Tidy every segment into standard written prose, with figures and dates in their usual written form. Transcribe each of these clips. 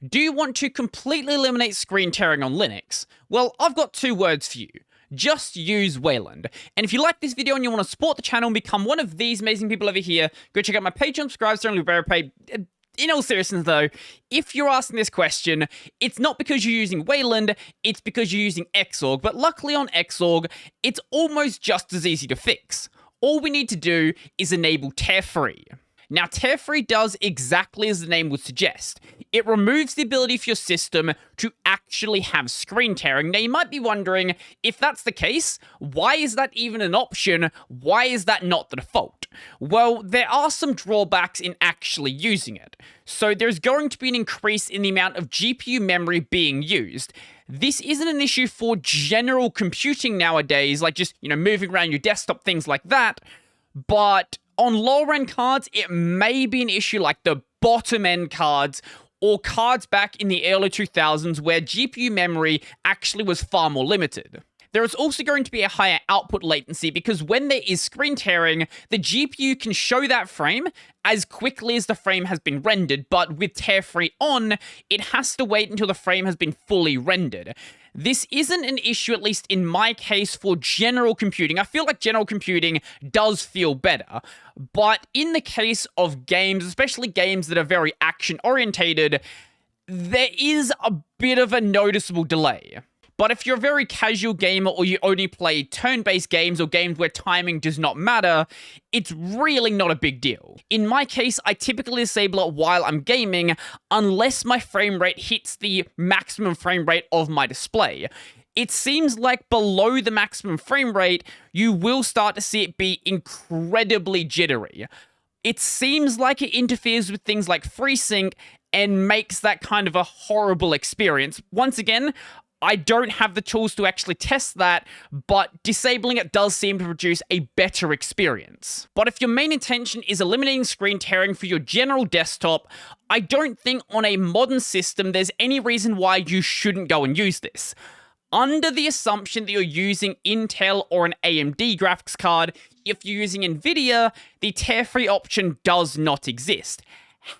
Do you want to completely eliminate screen tearing on Linux? Well, I've got two words for you. Just use Wayland. And if you like this video and you want to support the channel and become one of these amazing people over here, go check out my Patreon, subscribe, certainly very paid. In all seriousness though, if you're asking this question, it's not because you're using Wayland, it's because you're using Xorg. But luckily on Xorg, it's almost just as easy to fix. All we need to do is enable tear-free. Now, tear-free does exactly as the name would suggest. It removes the ability for your system to actually have screen tearing. Now, you might be wondering, if that's the case, why is that even an option? Why is that not the default? Well, there are some drawbacks in actually using it. So there's going to be an increase in the amount of GPU memory being used. This isn't an issue for general computing nowadays, like just, moving around your desktop, things like that, but on lower-end cards, it may be an issue like the bottom-end cards or cards back in the early 2000s where GPU memory actually was far more limited. There is also going to be a higher output latency because when there is screen tearing, the GPU can show that frame as quickly as the frame has been rendered, but with tear-free on, it has to wait until the frame has been fully rendered. This isn't an issue, at least in my case, for general computing. I feel like general computing does feel better, but in the case of games, especially games that are very action-orientated, there is a bit of a noticeable delay. But if you're a very casual gamer or you only play turn-based games or games where timing does not matter, it's really not a big deal. In my case, I typically disable it while I'm gaming unless my frame rate hits the maximum frame rate of my display. It seems like below the maximum frame rate, you will start to see it be incredibly jittery. It seems like it interferes with things like FreeSync and makes that kind of a horrible experience. Once again, I don't have the tools to actually test that, but disabling it does seem to produce a better experience. But if your main intention is eliminating screen tearing for your general desktop, I don't think on a modern system there's any reason why you shouldn't go and use this. Under the assumption that you're using Intel or an AMD graphics card, if you're using NVIDIA, the tear-free option does not exist.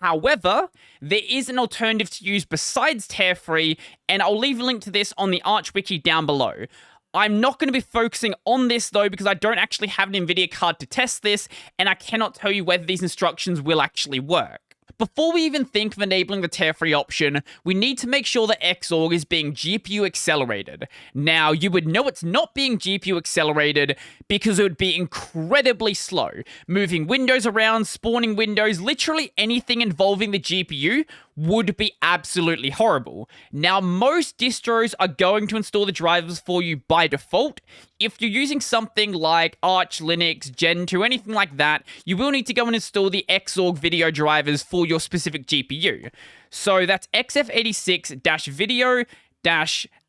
However, there is an alternative to use besides tear-free, and I'll leave a link to this on the Arch Wiki down below. I'm not going to be focusing on this though because I don't actually have an NVIDIA card to test this, and I cannot tell you whether these instructions will actually work. Before we even think of enabling the tear-free option, we need to make sure that Xorg is being GPU accelerated. Now, you would know it's not being GPU accelerated because it would be incredibly slow. Moving windows around, spawning windows, literally anything involving the GPU would be absolutely horrible. Now, most distros are going to install the drivers for you by default. If you're using something like Arch Linux, Gen 2, anything like that, you will need to go and install the Xorg video drivers for your specific GPU. So that's xf86-video-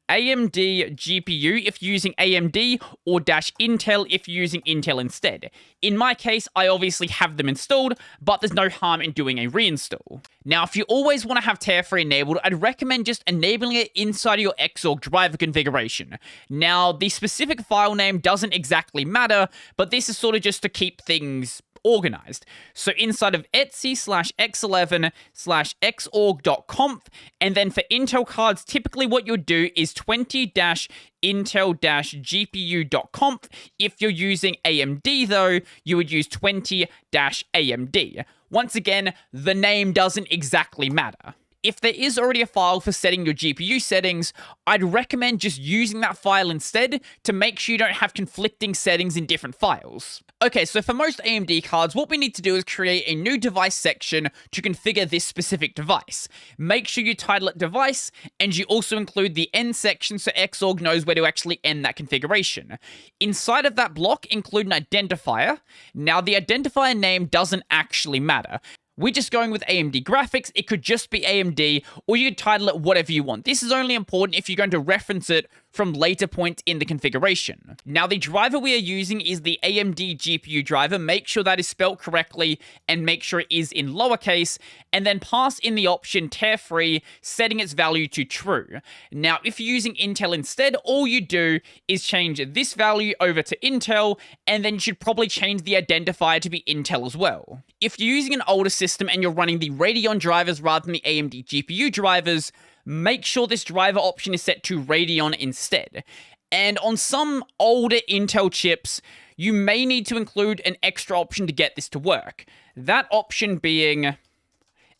AMD GPU if you're using AMD, or -Intel if you're using Intel instead. In my case, I obviously have them installed, but there's no harm in doing a reinstall. Now, if you always want to have tear-free enabled, I'd recommend just enabling it inside of your Xorg driver configuration. Now, the specific file name doesn't exactly matter, but this is sort of just to keep things organized. So inside of etsy/x11/xorg.conf, and then for Intel cards, typically what you'll do is 20-intel-gpu.conf. If you're using AMD though, you would use 20-AMD. Once again, the name doesn't exactly matter. If there is already a file for setting your GPU settings, I'd recommend just using that file instead to make sure you don't have conflicting settings in different files. Okay, so for most AMD cards, what we need to do is create a new device section to configure this specific device. Make sure you title it device, and you also include the end section so Xorg knows where to actually end that configuration. Inside of that block, include an identifier. Now, the identifier name doesn't actually matter. We're just going with AMD graphics. It could just be AMD, or you could title it whatever you want. This is only important if you're going to reference it from later points in the configuration. Now, the driver we are using is the AMD GPU driver. Make sure that is spelled correctly and make sure it is in lowercase, and then pass in the option tear-free, setting its value to true. Now, if you're using Intel instead, all you do is change this value over to Intel, and then you should probably change the identifier to be Intel as well. If you're using an older system and you're running the Radeon drivers rather than the AMD GPU drivers, make sure this driver option is set to Radeon instead. And on some older Intel chips, you may need to include an extra option to get this to work. That option being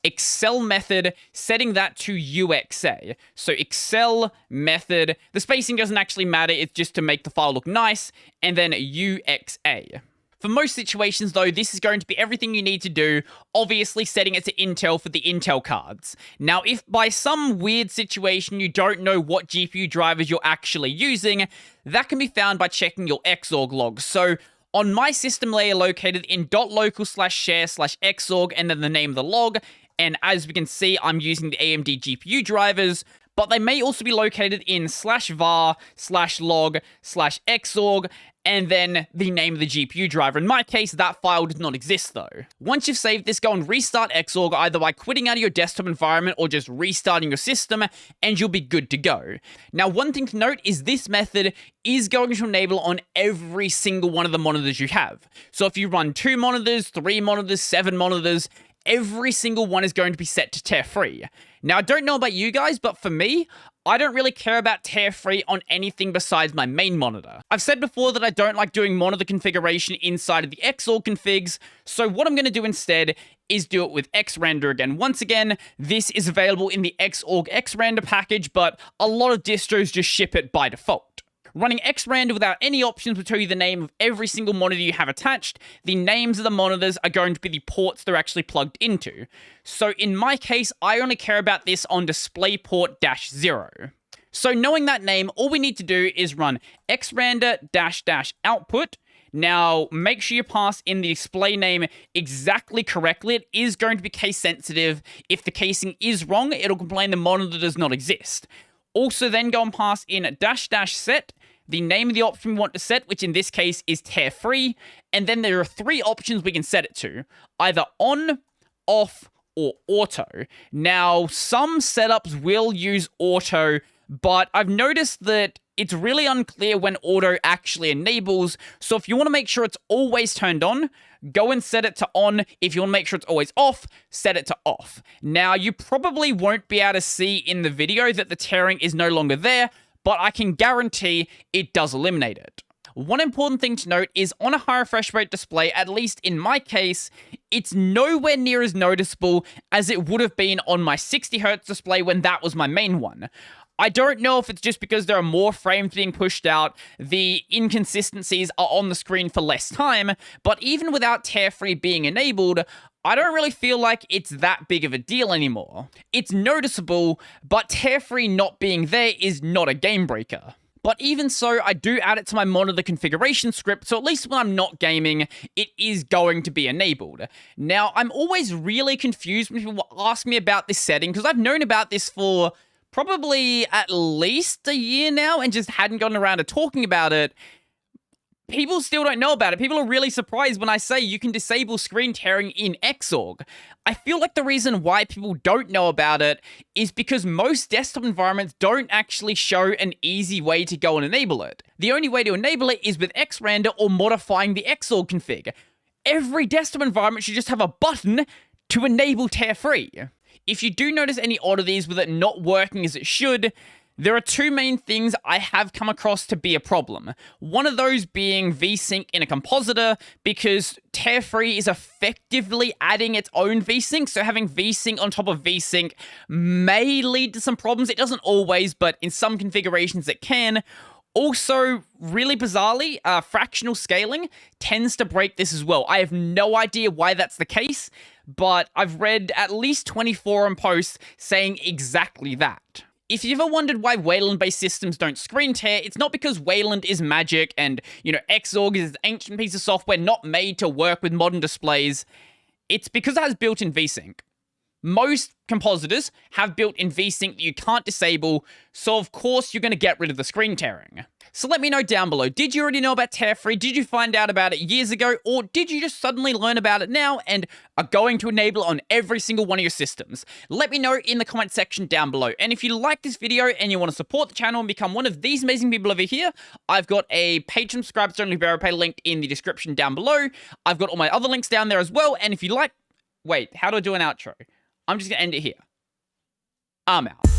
Xrandr Method, setting that to UXA. So Xrandr Method, the spacing doesn't actually matter, it's just to make the file look nice, and then UXA. For most situations, though, this is going to be everything you need to do, obviously setting it to Intel for the Intel cards. Now, if by some weird situation you don't know what GPU drivers you're actually using, that can be found by checking your Xorg logs. So, on my system layer located in .local/share/xorg and then the name of the log, and as we can see, I'm using the AMD GPU drivers, but they may also be located in /var/log/xorg, and then the name of the GPU driver. In my case, that file does not exist though. Once you've saved this, go and restart Xorg either by quitting out of your desktop environment or just restarting your system, and you'll be good to go. Now, one thing to note is this method is going to enable on every single one of the monitors you have. So if you run 2 monitors, 3 monitors, 7 monitors, every single one is going to be set to tear-free. Now, I don't know about you guys, but for me, I don't really care about tear-free on anything besides my main monitor. I've said before that I don't like doing monitor configuration inside of the Xorg configs, so what I'm going to do instead is do it with Xrandr again. Once again, this is available in the Xorg Xrandr package, but a lot of distros just ship it by default. Running Xrandr without any options will tell you the name of every single monitor you have attached. The names of the monitors are going to be the ports they're actually plugged into. So in my case, I only care about this on DisplayPort-0. So knowing that name, all we need to do is run Xrandr-output. Now, make sure you pass in the display name exactly correctly. It is going to be case sensitive. If the casing is wrong, it'll complain the monitor does not exist. Also, then go and pass in --set, the name of the option we want to set, which in this case is tear-free, and then there are 3 options we can set it to, either on, off, or auto. Now, some setups will use auto, but I've noticed that it's really unclear when auto actually enables, so if you want to make sure it's always turned on, go and set it to on. If you want to make sure it's always off, set it to off. Now, you probably won't be able to see in the video that the tearing is no longer there, but I can guarantee it does eliminate it. One important thing to note is on a high refresh rate display, at least in my case, it's nowhere near as noticeable as it would have been on my 60Hz display when that was my main one. I don't know if it's just because there are more frames being pushed out, the inconsistencies are on the screen for less time, but even without tear-free being enabled, I don't really feel like it's that big of a deal anymore. It's noticeable, but tear-free not being there is not a game breaker. But even so, I do add it to my monitor configuration script, so at least when I'm not gaming, it is going to be enabled. Now, I'm always really confused when people ask me about this setting, because I've known about this for probably at least a year now and just hadn't gotten around to talking about it. People still don't know about it. People are really surprised when I say you can disable screen tearing in Xorg. I feel like the reason why people don't know about it is because most desktop environments don't actually show an easy way to go and enable it. The only way to enable it is with Xrandr or modifying the Xorg config. Every desktop environment should just have a button to enable tear-free. If you do notice any oddities with it not working as it should, there are 2 main things I have come across to be a problem. One of those being VSync in a compositor, because tear-free is effectively adding its own VSync, so having VSync on top of VSync may lead to some problems. It doesn't always, but in some configurations it can. Also, really bizarrely, fractional scaling tends to break this as well. I have no idea why that's the case, but I've read at least 20 forum posts saying exactly that. If you've ever wondered why Wayland-based systems don't screen tear, it's not because Wayland is magic and, Xorg is an ancient piece of software not made to work with modern displays. It's because it has built-in VSync. most compositors have built-in VSync that you can't disable, so of course you're going to get rid of the screen tearing. So let me know down below, did you already know about tear-free? Did you find out about it years ago? Or did you just suddenly learn about it now and are going to enable it on every single one of your systems? Let me know in the comment section down below. And if you like this video and you want to support the channel and become one of these amazing people over here, I've got a Patreon subscribe only Pay linked in the description down below. I've got all my other links down there as well. And if you like... Wait, how do I do an outro? I'm just going to end it here. I'm out.